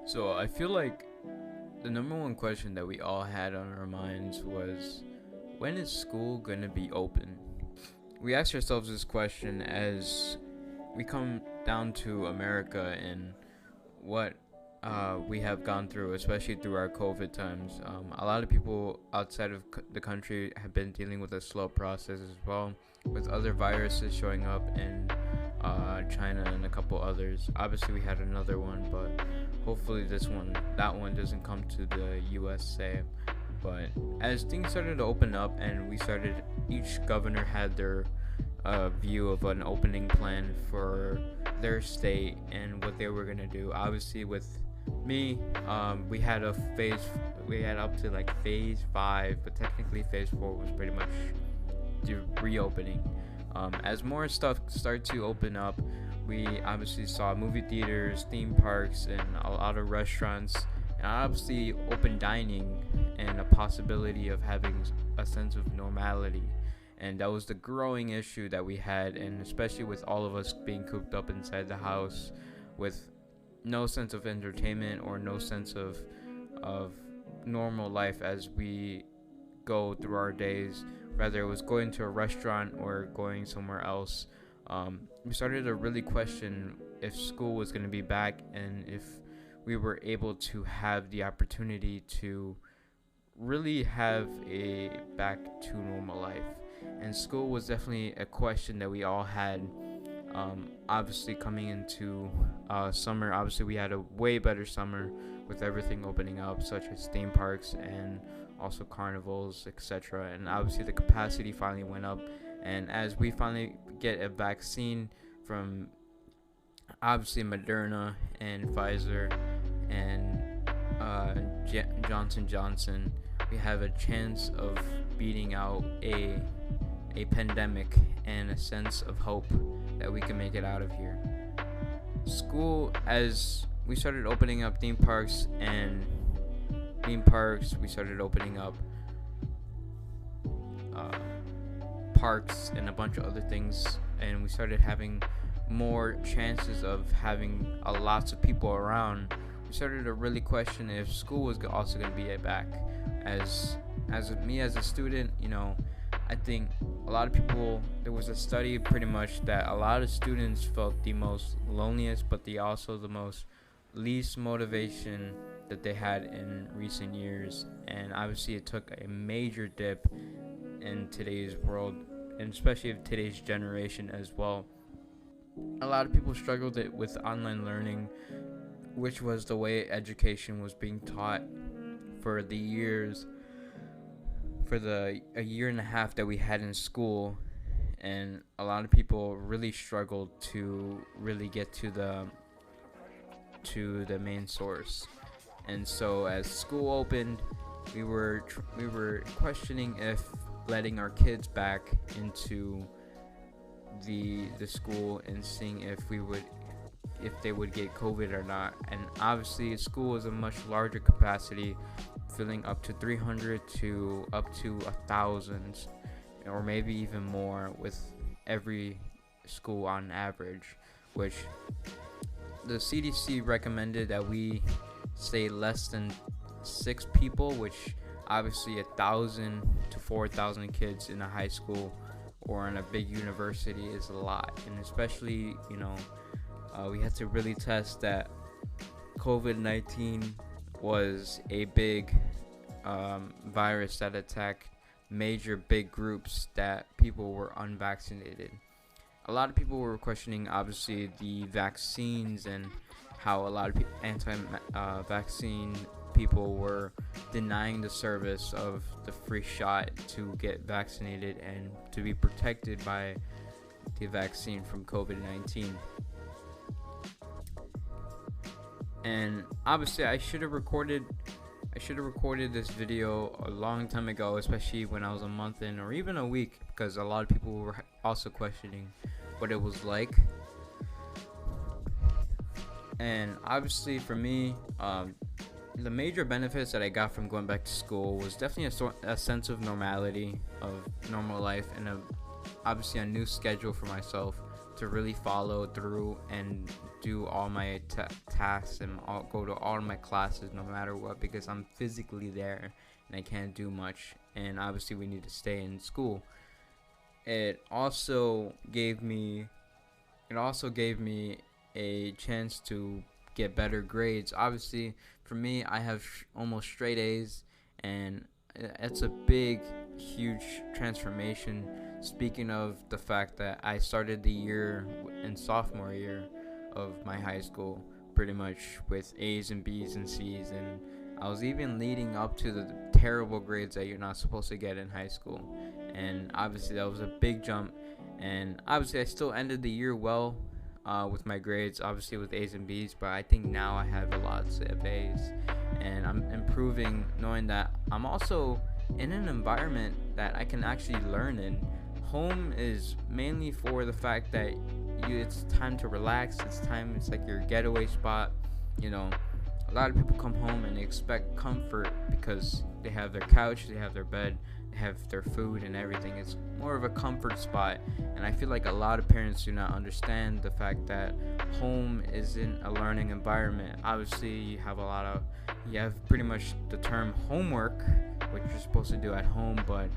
So I feel like the number one question that we all had on our minds was, when is school gonna be open? We asked ourselves this question as we come down to America and what we have gone through, especially through our COVID times. A lot of people outside of the country have been dealing with a slow process as well, with other viruses showing up in China and a couple others. Obviously, we had another one, but hopefully that one doesn't come to the USA. But as things started to open up and each governor had their view of an opening plan for their state and what they were gonna do. Obviously, with me, we had up to like phase 5, but technically phase 4 was pretty much the reopening. As more stuff started to open up, we obviously saw movie theaters, theme parks, and a lot of restaurants, and obviously open dining and a possibility of having a sense of normality. And that was the growing issue that we had, and especially with all of us being cooped up inside the house with no sense of entertainment or no sense of normal life as we go through our days, whether it was going to a restaurant or going somewhere else. We started to really question if school was going to be back and if we were able to have the opportunity to really have a back to normal life. And school was definitely a question that we all had. Obviously, coming into summer, obviously we had a way better summer with everything opening up, such as theme parks and also carnivals, etc. And obviously the capacity finally went up. And as we finally get a vaccine from obviously Moderna and Pfizer and Johnson Johnson, we have a chance of beating out a pandemic and a sense of hope that we can make it out of here. School, as we started opening up theme parks, we started opening up parks and a bunch of other things, and we started having more chances of having lots of people around. We started to really question if school was also going to be back. As a student, I think a lot of people, there was a study pretty much that a lot of students felt the most loneliest, but the most least motivation that they had in recent years. And obviously it took a major dip in today's world, and especially of today's generation as well. A lot of people struggled with online learning, which was the way education was being taught for a year and a half that we had in school. And a lot of people really struggled to really get to the main source. And so as school opened, we were questioning if letting our kids back into the school and seeing if they would get COVID or not. And obviously school is a much larger capacity, filling up to 300 to up to 1,000 or maybe even more with every school on average, which the CDC recommended that we stay less than 6 people, which obviously 1,000 to 4,000 kids in a high school or in a big university is a lot. And especially, we had to really test that COVID-19 was a big virus that attacked major big groups that people were unvaccinated. A lot of people were questioning obviously the vaccines and how a lot of anti-vaccine people were denying the service of the free shot to get vaccinated and to be protected by the vaccine from COVID-19. And obviously I should have recorded this video a long time ago, especially when I was a month in or even a week, because a lot of people were also questioning what it was like. And obviously for me, the major benefits that I got from going back to school was definitely a sense of normality, of normal life, and obviously a new schedule for myself to really follow through and do all my tasks and go to all my classes no matter what, because I'm physically there and I can't do much, and obviously we need to stay in school. It also gave me a chance to get better grades. Obviously, for me, I have almost straight A's, and it's a big, huge transformation. Speaking of the fact that I started the year in sophomore year of my high school pretty much with A's and B's and C's, and I was even leading up to the terrible grades that you're not supposed to get in high school. And obviously that was a big jump, and obviously I still ended the year well with my grades, obviously with A's and B's, but I think now I have a lot of A's, and I'm improving knowing that I'm also in an environment that I can actually learn in. Home is mainly for the fact that it's time to relax, it's like your getaway spot. A lot of people come home and they expect comfort because they have their couch, they have their bed, they have their food and everything. It's more of a comfort spot, and I feel like a lot of parents do not understand the fact that home isn't a learning environment. Obviously, you have pretty much the term homework, which you're supposed to do at home, but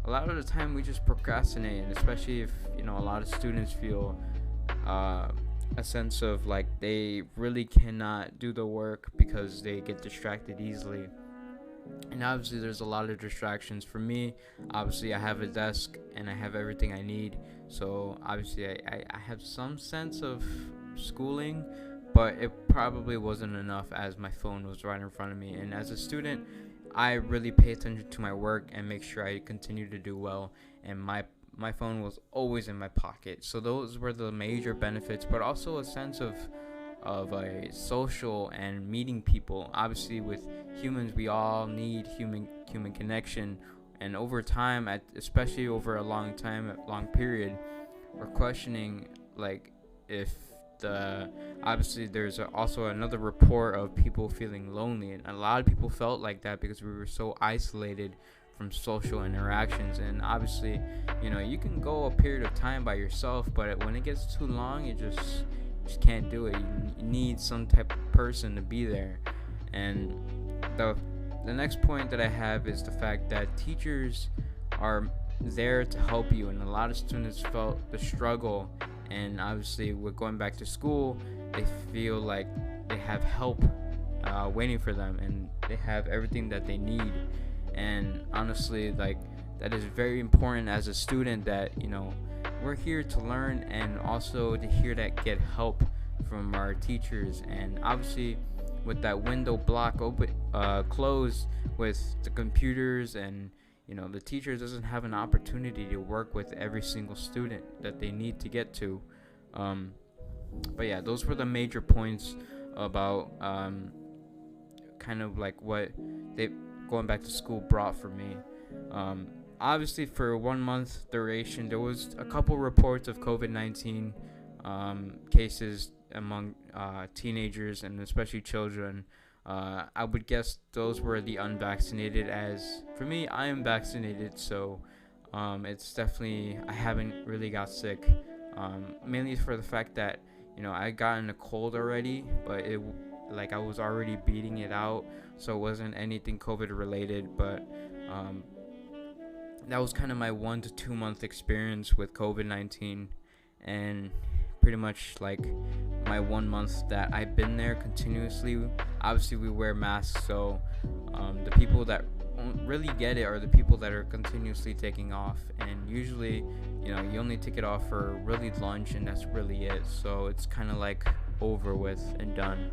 a lot of the time we just procrastinate, and especially if a lot of students feel a sense of like they really cannot do the work because they get distracted easily. And obviously there's a lot of distractions. For me, obviously I have a desk and I have everything I need, so obviously I have some sense of schooling, but it probably wasn't enough as my phone was right in front of me. And as a student, I really pay attention to my work and make sure I continue to do well, and my phone was always in my pocket. So those were the major benefits, but also a sense of a social and meeting people. Obviously with humans, we all need human connection, and over time, especially over a long period, we're questioning like if obviously there's also another report of people feeling lonely, and a lot of people felt like that because we were so isolated from social interactions. And obviously you can go a period of time by yourself, but when it gets too long, you just can't do it. You need some type of person to be there. And the next point that I have is the fact that teachers are there to help you, and a lot of students felt the struggle, and obviously with going back to school, they feel like they have help waiting for them, and they have everything that they need. And honestly, like, that is very important as a student, that we're here to learn, and also to hear that get help from our teachers. And obviously with that window block closed with the computers, and the teacher doesn't have an opportunity to work with every single student that they need to get to. But yeah, those were the major points about kind of like what they going back to school brought for me. Obviously for 1 month duration, there was a couple reports of COVID-19 cases among teenagers, and especially children. I would guess those were the unvaccinated, as for me, I am vaccinated, so it's definitely, I haven't really got sick, mainly for the fact that I gotten a cold already, but I was already beating it out, so it wasn't anything COVID related. But that was kind of my 1 to 2 month experience with COVID-19, and pretty much like my 1 month that I've been there continuously. Obviously we wear masks, so the people that really get it are the people that are continuously taking off, and usually you only take it off for really lunch, and that's really it. So it's kind of like over with and done.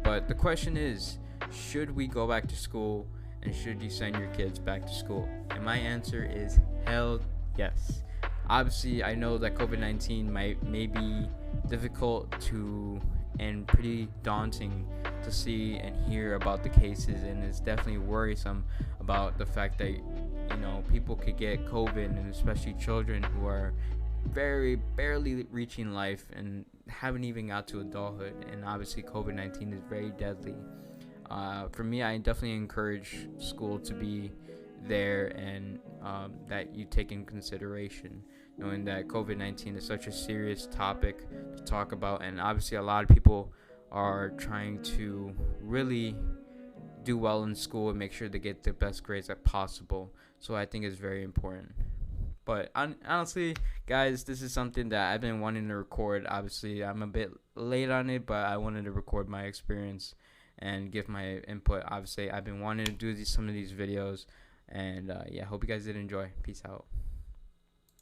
But the question is, should we go back to school, and should you send your kids back to school? And my answer is hell yes. Obviously, I know that COVID-19 may be difficult and pretty daunting to see and hear about the cases, and it's definitely worrisome about the fact that people could get COVID, and especially children who are very barely reaching life and haven't even got to adulthood. And obviously COVID-19 is very deadly. For me, I definitely encourage school to be there, and that you take in consideration knowing that COVID-19 is such a serious topic to talk about, and obviously a lot of people are trying to really do well in school and make sure they get the best grades as possible. So I think it's very important. But honestly, guys, this is something that I've been wanting to record. Obviously, I'm a bit late on it, but I wanted to record my experience and give my input. Obviously, I've been wanting to do some of these videos, and yeah, hope you guys did enjoy. Peace out.